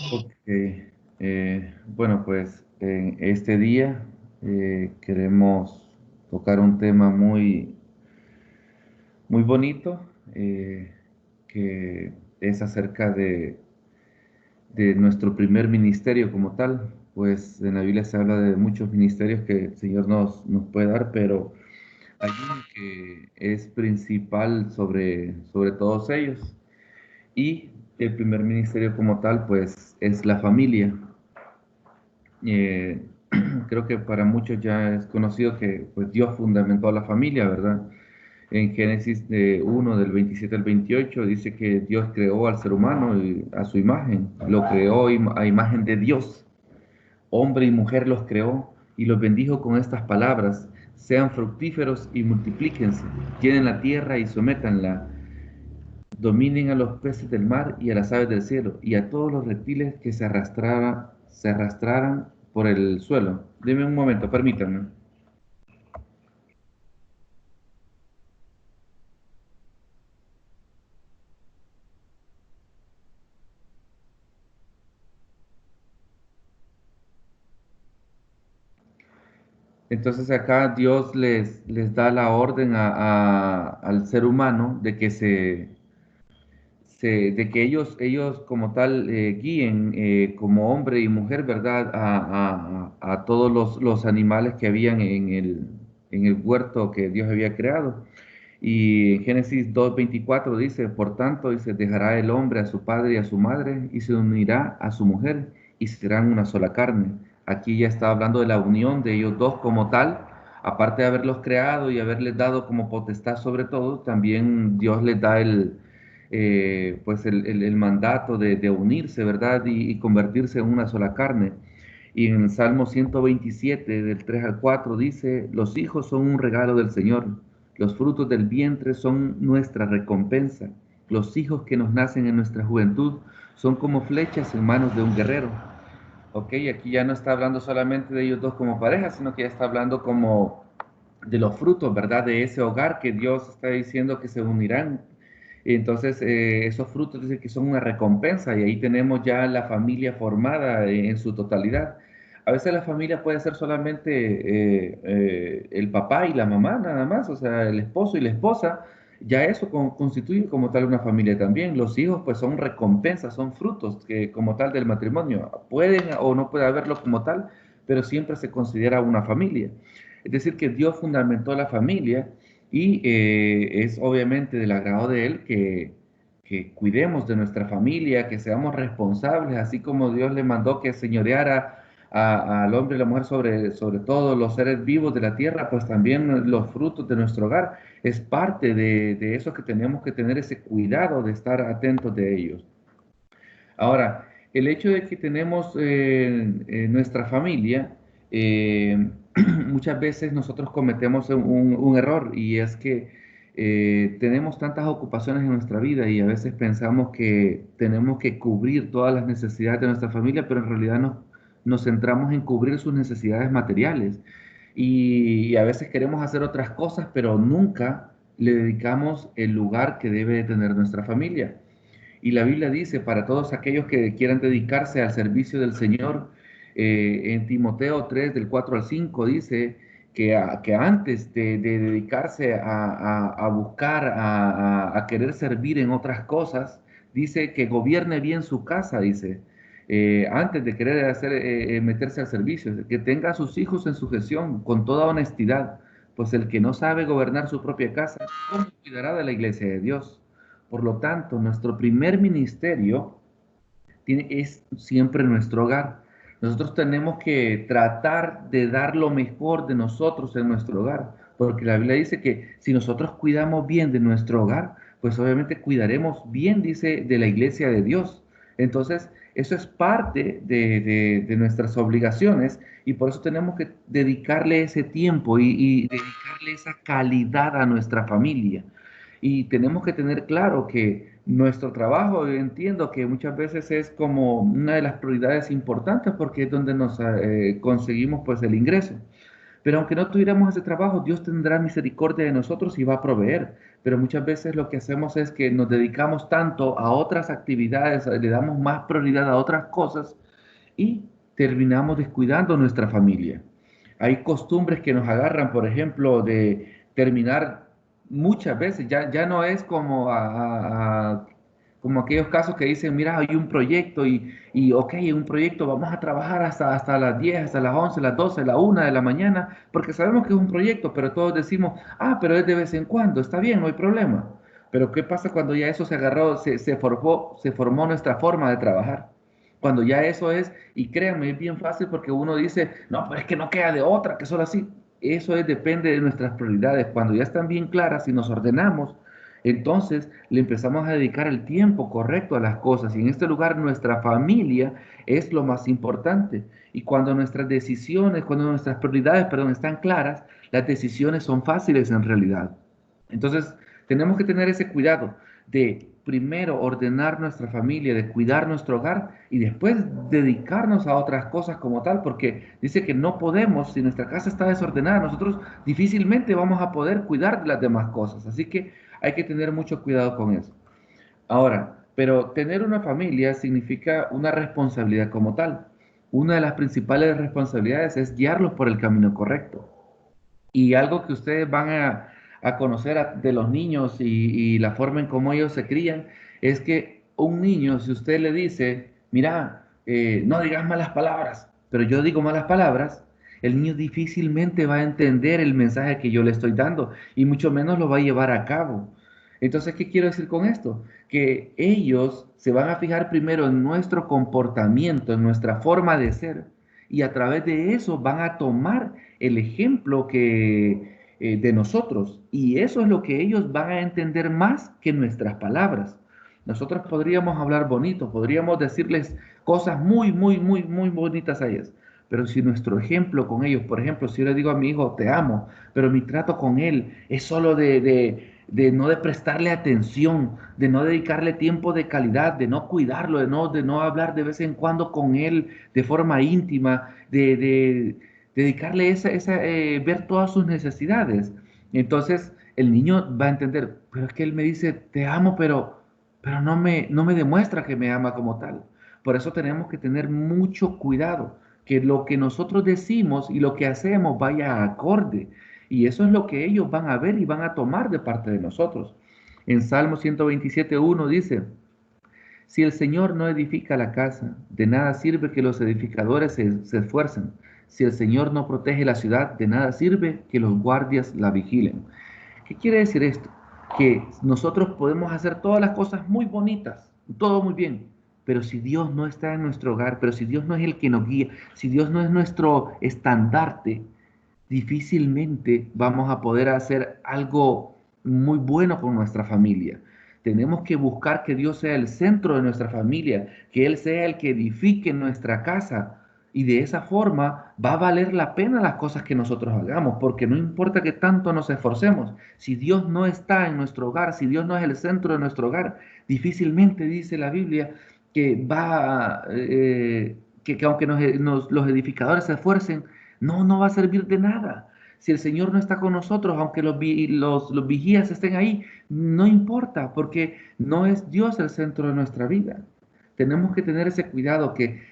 Ok, bueno, pues en este día queremos tocar un tema muy bonito, que es acerca de nuestro primer ministerio como tal. Pues en la Biblia se habla de muchos ministerios que el Señor nos puede dar, pero hay uno que es principal sobre todos ellos. Y el primer ministerio como tal, pues es la familia. Eh, Creo que para muchos ya es conocido que pues, Dios fundamentó a la familia, ¿verdad? En Génesis 1, del 27 al 28, dice que Dios creó al ser humano a su imagen, lo creó a imagen de Dios, hombre y mujer los creó y los bendijo con estas palabras: sean fructíferos y multiplíquense, llenen la tierra y sométanla, dominen a los peces del mar y a las aves del cielo y a todos los reptiles que se arrastraran por el suelo. Deme un momento, permítanme. Entonces acá Dios les da la orden al ser humano de que de que ellos como tal guíen como hombre y mujer, ¿verdad? A todos los animales que habían en el huerto que Dios había creado. Y en Génesis 2:24 dice: por tanto, dice, dejará el hombre a su padre y a su madre y se unirá a su mujer y serán una sola carne. Aquí ya está hablando de la unión de ellos dos como tal. Aparte de haberlos creado y haberles dado como potestad sobre todo, también Dios les da pues el mandato de unirse, ¿verdad? Y convertirse en una sola carne. Y en el Salmo 127, del 3 al 4, dice: los hijos son un regalo del Señor, los frutos del vientre son nuestra recompensa, los hijos que nos nacen en nuestra juventud son como flechas en manos de un guerrero. Ok, aquí ya no está hablando solamente de ellos dos como pareja, sino que ya está hablando como de los frutos, ¿verdad? De ese hogar que Dios está diciendo que se unirán. Entonces, esos frutos dicen que son una recompensa y ahí tenemos ya la familia formada en su totalidad. A veces la familia puede ser solamente el papá y la mamá nada más, o sea, el esposo y la esposa. Ya eso constituye como tal una familia también. Los hijos pues son recompensas, son frutos que como tal del matrimonio. Pueden o no puede haberlo como tal, pero siempre se considera una familia. Es decir, que Dios fundamentó la familia y es obviamente del agrado de Él que cuidemos de nuestra familia, que seamos responsables, así como Dios le mandó que señoreara al hombre y la mujer sobre todos los seres vivos de la tierra, pues también los frutos de nuestro hogar es parte de eso, que tenemos que tener ese cuidado de estar atentos de ellos. Ahora, el hecho de que tenemos nuestra familia, eh, muchas veces nosotros cometemos un error, y es que tenemos tantas ocupaciones en nuestra vida y a veces pensamos que tenemos que cubrir todas las necesidades de nuestra familia, pero en realidad nos centramos en cubrir sus necesidades materiales. Y a veces queremos hacer otras cosas, pero nunca le dedicamos el lugar que debe de tener nuestra familia. Y la Biblia dice, para todos aquellos que quieran dedicarse al servicio del Señor, en Timoteo 3, del 4 al 5, dice que antes de dedicarse a buscar, a querer servir en otras cosas, dice que gobierne bien su casa, dice, antes de querer meterse al servicio, que tenga a sus hijos en sujeción con toda honestidad, pues el que no sabe gobernar su propia casa, ¿cómo cuidará de la iglesia de Dios? Por lo tanto, nuestro primer ministerio es siempre nuestro hogar. Nosotros tenemos que tratar de dar lo mejor de nosotros en nuestro hogar, porque la Biblia dice que si nosotros cuidamos bien de nuestro hogar, pues obviamente cuidaremos bien, dice, de la iglesia de Dios. Entonces, eso es parte de nuestras obligaciones, y por eso tenemos que dedicarle ese tiempo y dedicarle esa calidad a nuestra familia. Y tenemos que tener claro que nuestro trabajo, yo entiendo que muchas veces es como una de las prioridades importantes porque es donde nos conseguimos pues el ingreso. Pero aunque no tuviéramos ese trabajo, Dios tendrá misericordia de nosotros y va a proveer. Pero muchas veces lo que hacemos es que nos dedicamos tanto a otras actividades, le damos más prioridad a otras cosas y terminamos descuidando nuestra familia. Hay costumbres que nos agarran, por ejemplo, de terminar muchas veces, ya no es como, como aquellos casos que dicen, mira, hay un proyecto y ok, un proyecto, vamos a trabajar hasta las 10, hasta las 11, las 12, la 1 de la mañana, porque sabemos que es un proyecto, pero todos decimos, pero es de vez en cuando, está bien, no hay problema. Pero ¿qué pasa cuando ya eso se agarró, se formó nuestra forma de trabajar? Cuando ya eso es, y créanme, es bien fácil porque uno dice, no, pero es que no queda de otra, que solo así. Eso es, depende de nuestras prioridades. Cuando ya están bien claras y nos ordenamos, entonces le empezamos a dedicar el tiempo correcto a las cosas. Y en este lugar nuestra familia es lo más importante. Y cuando nuestras decisiones, cuando nuestras prioridades, perdón, están claras, las decisiones son fáciles en realidad. Entonces, tenemos que tener ese cuidado de primero ordenar nuestra familia, de cuidar nuestro hogar y después dedicarnos a otras cosas como tal, porque dice que no podemos, si nuestra casa está desordenada, nosotros difícilmente vamos a poder cuidar de las demás cosas. Así que hay que tener mucho cuidado con eso. Ahora, pero tener una familia significa una responsabilidad como tal. Una de las principales responsabilidades es guiarlos por el camino correcto. Y algo que ustedes van a conocer de los niños y la forma en cómo ellos se crían, es que un niño, si usted le dice, mira, no digas malas palabras, pero yo digo malas palabras, el niño difícilmente va a entender el mensaje que yo le estoy dando y mucho menos lo va a llevar a cabo. Entonces, ¿qué quiero decir con esto? Que ellos se van a fijar primero en nuestro comportamiento, en nuestra forma de ser, y a través de eso van a tomar el ejemplo de nosotros. Y eso es lo que ellos van a entender más que nuestras palabras. Nosotros podríamos hablar bonito, podríamos decirles cosas muy, muy, muy, muy bonitas a ellos. Pero si nuestro ejemplo con ellos, por ejemplo, si yo le digo a mi hijo, te amo, pero mi trato con él es solo de no de prestarle atención, de no dedicarle tiempo de calidad, de no cuidarlo, de no hablar de vez en cuando con él de forma íntima, de dedicarle ver todas sus necesidades. Entonces el niño va a entender, pero es que él me dice, te amo, pero no me demuestra que me ama como tal. Por eso tenemos que tener mucho cuidado, que lo que nosotros decimos y lo que hacemos vaya acorde. Y eso es lo que ellos van a ver y van a tomar de parte de nosotros. En Salmo 127:1 dice, si el Señor no edifica la casa, de nada sirve que los edificadores se esfuercen. Si el Señor no protege la ciudad, de nada sirve que los guardias la vigilen. ¿Qué quiere decir esto? Que nosotros podemos hacer todas las cosas muy bonitas, todo muy bien, pero si Dios no está en nuestro hogar, pero si Dios no es el que nos guía, si Dios no es nuestro estandarte, difícilmente vamos a poder hacer algo muy bueno con nuestra familia. Tenemos que buscar que Dios sea el centro de nuestra familia, que Él sea el que edifique nuestra casa. Y de esa forma va a valer la pena las cosas que nosotros hagamos, porque no importa que tanto nos esforcemos, si Dios no está en nuestro hogar, si Dios no es el centro de nuestro hogar, difícilmente dice la Biblia que aunque los edificadores se esfuercen, no va a servir de nada. Si el Señor no está con nosotros, aunque los vigías estén ahí, no importa, porque no es Dios el centro de nuestra vida. Tenemos que tener ese cuidado que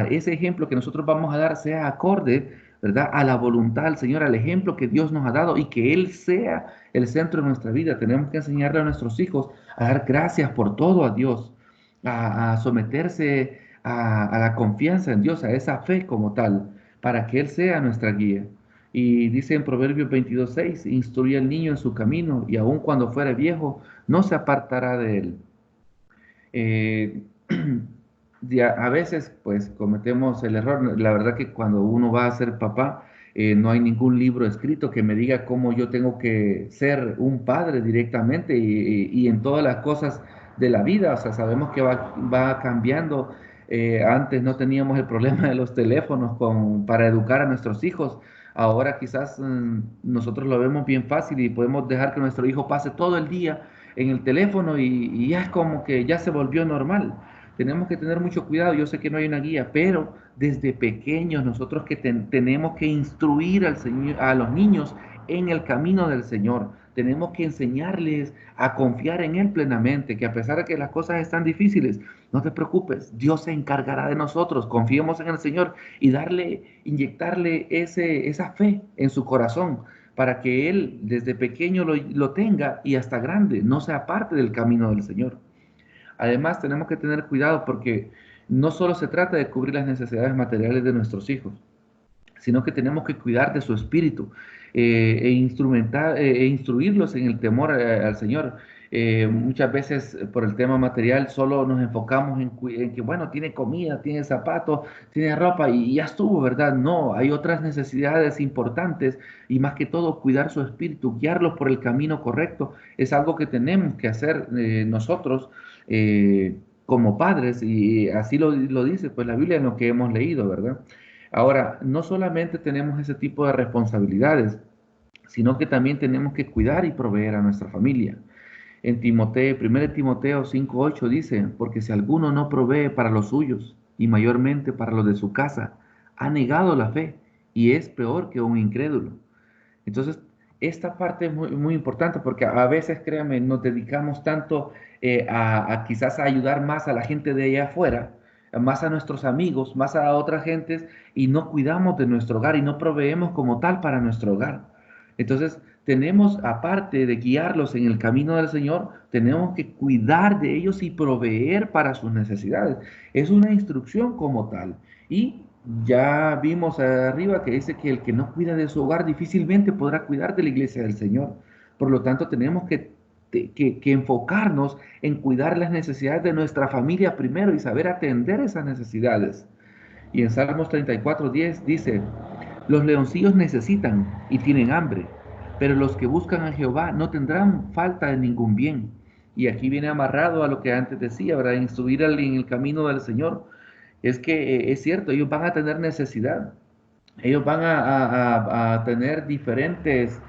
ese ejemplo que nosotros vamos a dar sea acorde, ¿verdad? A la voluntad del Señor, al ejemplo que Dios nos ha dado y que Él sea el centro de nuestra vida. Tenemos que enseñarle a nuestros hijos a dar gracias por todo a Dios, a someterse a la confianza en Dios, a esa fe como tal, para que Él sea nuestra guía. Y dice en Proverbios 22:6, instruye al niño en su camino y aun cuando fuere viejo, no se apartará de él. Eh, a veces pues cometemos el error. La verdad que cuando uno va a ser papá, no hay ningún libro escrito que me diga cómo yo tengo que ser un padre directamente y en todas las cosas de la vida. O sea, sabemos que va cambiando. Antes no teníamos el problema de los teléfonos para educar a nuestros hijos. Ahora quizás nosotros lo vemos bien fácil y podemos dejar que nuestro hijo pase todo el día en el teléfono y ya es como que ya se volvió normal. tenemos que tener mucho cuidado. Yo sé que no hay una guía, pero desde pequeños nosotros que tenemos que instruir al Señor, a los niños en el camino del Señor. Tenemos que enseñarles a confiar en Él plenamente, que a pesar de que las cosas están difíciles, no te preocupes, Dios se encargará de nosotros. Confiemos en el Señor y inyectarle esa fe en su corazón para que Él desde pequeño lo tenga y hasta grande no sea parte del camino del Señor. Además, tenemos que tener cuidado porque no solo se trata de cubrir las necesidades materiales de nuestros hijos, sino que tenemos que cuidar de su espíritu e instruirlos en el temor al Señor. Muchas veces por el tema material solo nos enfocamos en que, bueno, tiene comida, tiene zapatos, tiene ropa y ya estuvo, ¿verdad? No, hay otras necesidades importantes y más que todo cuidar su espíritu, guiarlos por el camino correcto. Es algo que tenemos que hacer nosotros como padres y así lo dice pues la Biblia en lo que hemos leído, ¿verdad? Ahora, no solamente tenemos ese tipo de responsabilidades, sino que también tenemos que cuidar y proveer a nuestra familia. En Timoteo, 1 Timoteo 5:8 dice, porque si alguno no provee para los suyos, y mayormente para los de su casa, ha negado la fe y es peor que un incrédulo. Entonces, esta parte es muy importante porque a veces, créanme, nos dedicamos tanto a quizás a ayudar más a la gente de allá afuera, más a nuestros amigos, más a otras gentes, y no cuidamos de nuestro hogar y no proveemos como tal para nuestro hogar. Entonces, tenemos, aparte de guiarlos en el camino del Señor, tenemos que cuidar de ellos y proveer para sus necesidades. Es una instrucción como tal. Y ya vimos arriba que dice que el que no cuida de su hogar difícilmente podrá cuidar de la iglesia del Señor. Por lo tanto, tenemos que enfocarnos en cuidar las necesidades de nuestra familia primero y saber atender esas necesidades. Y en Salmos 34:10 dice, los leoncillos necesitan y tienen hambre, pero los que buscan a Jehová no tendrán falta de ningún bien. Y aquí viene amarrado a lo que antes decía, ¿verdad? Instruir en el camino del Señor. Es que es cierto, ellos van a tener necesidad, ellos van a tener diferentes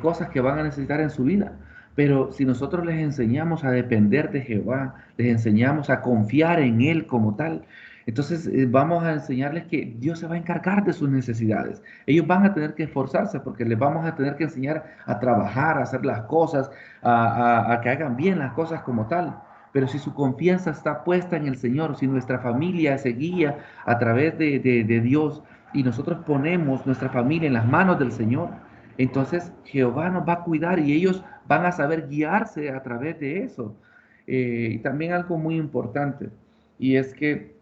cosas que van a necesitar en su vida. Pero si nosotros les enseñamos a depender de Jehová, les enseñamos a confiar en Él como tal, entonces vamos a enseñarles que Dios se va a encargar de sus necesidades. Ellos van a tener que esforzarse porque les vamos a tener que enseñar a trabajar, a hacer las cosas, a que hagan bien las cosas como tal. Pero si su confianza está puesta en el Señor, si nuestra familia se guía a través de Dios, y nosotros ponemos nuestra familia en las manos del Señor, entonces Jehová nos va a cuidar y ellos van a saber guiarse a través de eso. Y también algo muy importante, y es que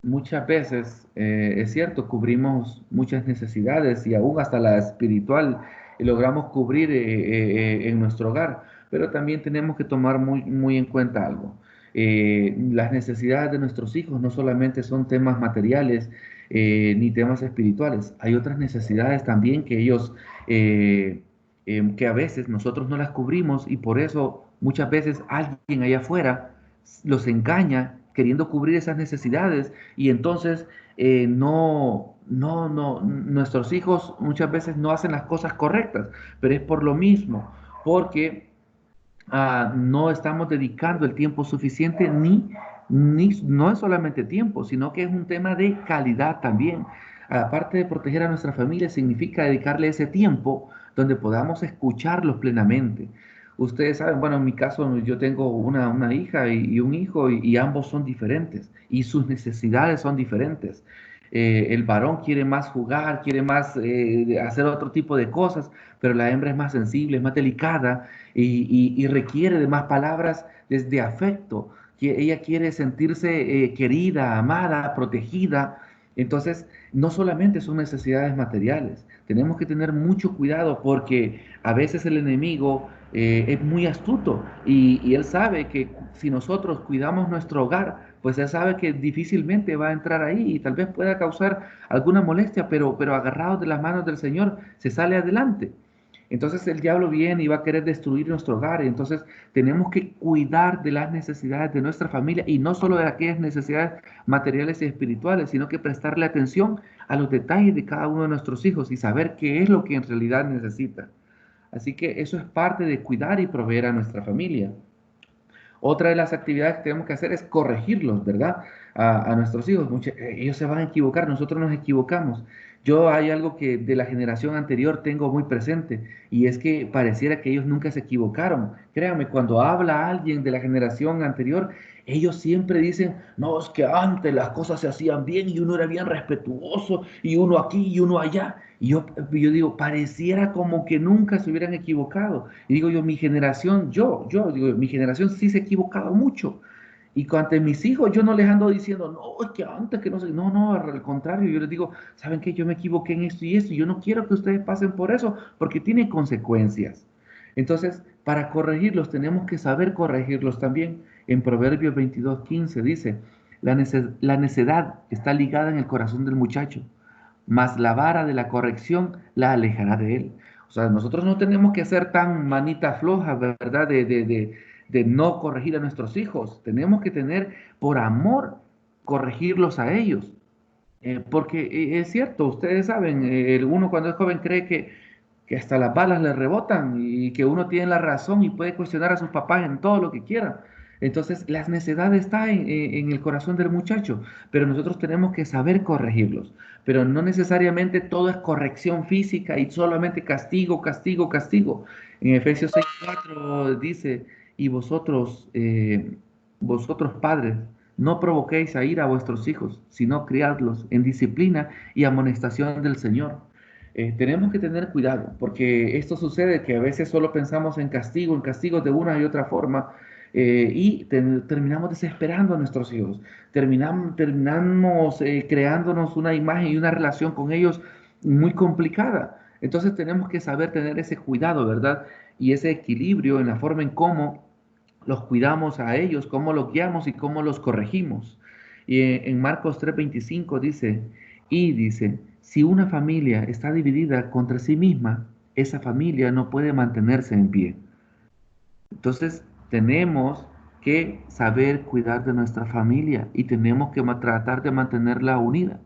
muchas veces, es cierto, cubrimos muchas necesidades y aún hasta la espiritual logramos cubrir en nuestro hogar, pero también tenemos que tomar muy en cuenta algo. Las necesidades de nuestros hijos no solamente son temas materiales ni temas espirituales, hay otras necesidades también que ellos, que a veces nosotros no las cubrimos y por eso muchas veces alguien allá afuera los engaña queriendo cubrir esas necesidades y entonces nuestros hijos muchas veces no hacen las cosas correctas, pero es por lo mismo, porque no estamos dedicando el tiempo suficiente no es solamente tiempo, sino que es un tema de calidad también. Aparte de proteger a nuestra familia, significa dedicarle ese tiempo donde podamos escucharlos plenamente. Ustedes saben, bueno, en mi caso yo tengo una hija y un hijo y ambos son diferentes y sus necesidades son diferentes. El varón quiere más jugar, quiere más hacer otro tipo de cosas, pero la hembra es más sensible, es más delicada y requiere de más palabras desde afecto. Que ella quiere sentirse querida, amada, protegida. Entonces, no solamente son necesidades materiales, tenemos que tener mucho cuidado porque a veces el enemigo es muy astuto y él sabe que si nosotros cuidamos nuestro hogar, pues él sabe que difícilmente va a entrar ahí y tal vez pueda causar alguna molestia, pero agarrado de las manos del Señor se sale adelante. Entonces el diablo viene y va a querer destruir nuestro hogar. Y entonces tenemos que cuidar de las necesidades de nuestra familia y no solo de aquellas necesidades materiales y espirituales, sino que prestarle atención a los detalles de cada uno de nuestros hijos y saber qué es lo que en realidad necesita. Así que eso es parte de cuidar y proveer a nuestra familia. Otra de las actividades que tenemos que hacer es corregirlos, ¿verdad? A nuestros hijos. Ellos se van a equivocar, nosotros nos equivocamos. Yo hay algo que de la generación anterior tengo muy presente y es que pareciera que ellos nunca se equivocaron. Créanme, cuando habla alguien de la generación anterior, ellos siempre dicen, no, es que antes las cosas se hacían bien y uno era bien respetuoso y uno aquí y uno allá. Y yo digo, pareciera como que nunca se hubieran equivocado. Y digo yo, mi generación, digo, mi generación sí se ha equivocado mucho. Y ante mis hijos, yo no les ando diciendo, no, es que antes que no sé, no, no, al contrario, yo les digo, ¿saben qué? Yo me equivoqué en esto y esto, y yo no quiero que ustedes pasen por eso, porque tiene consecuencias. Entonces, para corregirlos, tenemos que saber corregirlos también. En Proverbios 22:15 dice, la necedad está ligada en el corazón del muchacho, mas la vara de la corrección la alejará de él. O sea, nosotros no tenemos que ser tan manita floja, ¿verdad? De no corregir a nuestros hijos. Tenemos que tener, por amor, corregirlos a ellos. Porque es cierto, ustedes saben, uno cuando es joven cree que hasta las balas le rebotan y que uno tiene la razón y puede cuestionar a sus papás en todo lo que quiera. Entonces, la necedad está en el corazón del muchacho, pero nosotros tenemos que saber corregirlos. Pero no necesariamente todo es corrección física y solamente castigo, castigo, castigo. En Efesios 6:4 dice, y vosotros padres, no provoquéis a ira a vuestros hijos, sino criadlos en disciplina y amonestación del Señor. Tenemos que tener cuidado, porque esto sucede que a veces solo pensamos en castigos de una y otra forma, y terminamos desesperando a nuestros hijos. Terminamos creándonos una imagen y una relación con ellos muy complicada. Entonces tenemos que saber tener ese cuidado, ¿verdad? Y ese equilibrio en la forma en cómo los cuidamos a ellos, cómo los guiamos y cómo los corregimos. Y en Marcos 3:25 dice, si una familia está dividida contra sí misma, esa familia no puede mantenerse en pie. Entonces, tenemos que saber cuidar de nuestra familia y tenemos que tratar de mantenerla unida.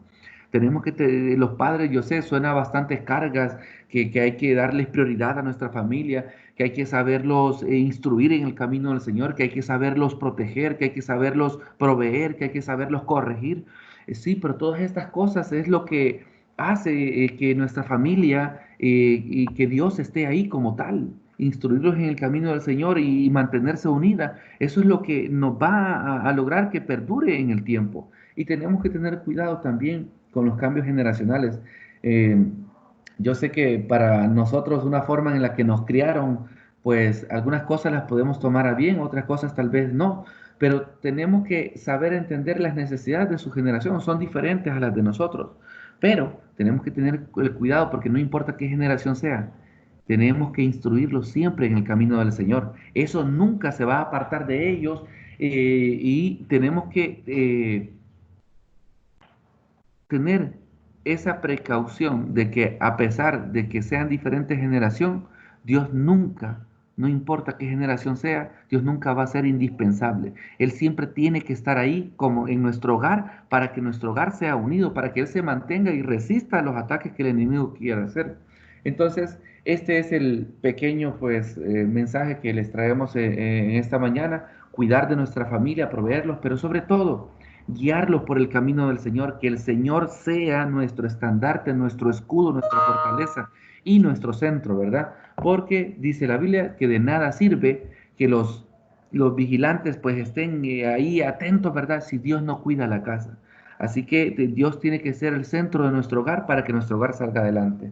Tenemos que, los padres, yo sé, suena bastantes cargas, que hay que darles prioridad a nuestra familia, que hay que saberlos instruir en el camino del Señor, que hay que saberlos proteger, que hay que saberlos proveer, que hay que saberlos corregir. Sí, pero todas estas cosas es lo que hace que nuestra familia y que Dios esté ahí como tal, instruirlos en el camino del Señor y mantenerse unida. Eso es lo que nos va a lograr que perdure en el tiempo. Y tenemos que tener cuidado también con los cambios generacionales. Eh, yo sé que para nosotros una forma en la que nos criaron, pues algunas cosas las podemos tomar a bien, otras cosas tal vez no, pero tenemos que saber entender las necesidades de su generación, son diferentes a las de nosotros, pero tenemos que tener el cuidado porque no importa qué generación sea, tenemos que instruirlos siempre en el camino del Señor. Eso nunca se va a apartar de ellos, y tenemos que tener esa precaución de que a pesar de que sean diferentes generación, Dios nunca, no importa qué generación sea, Dios nunca va a ser indispensable. Él siempre tiene que estar ahí como en nuestro hogar para que nuestro hogar sea unido, para que Él se mantenga y resista a los ataques que el enemigo quiera hacer. Entonces, este es el pequeño pues mensaje que les traemos en esta mañana, cuidar de nuestra familia, proveerlos, pero sobre todo guiarlos por el camino del Señor, que el Señor sea nuestro estandarte, nuestro escudo, nuestra fortaleza y nuestro centro, ¿verdad? Porque dice la Biblia que de nada sirve que los vigilantes pues estén ahí atentos, ¿verdad? Si Dios no cuida la casa. Así que Dios tiene que ser el centro de nuestro hogar para que nuestro hogar salga adelante.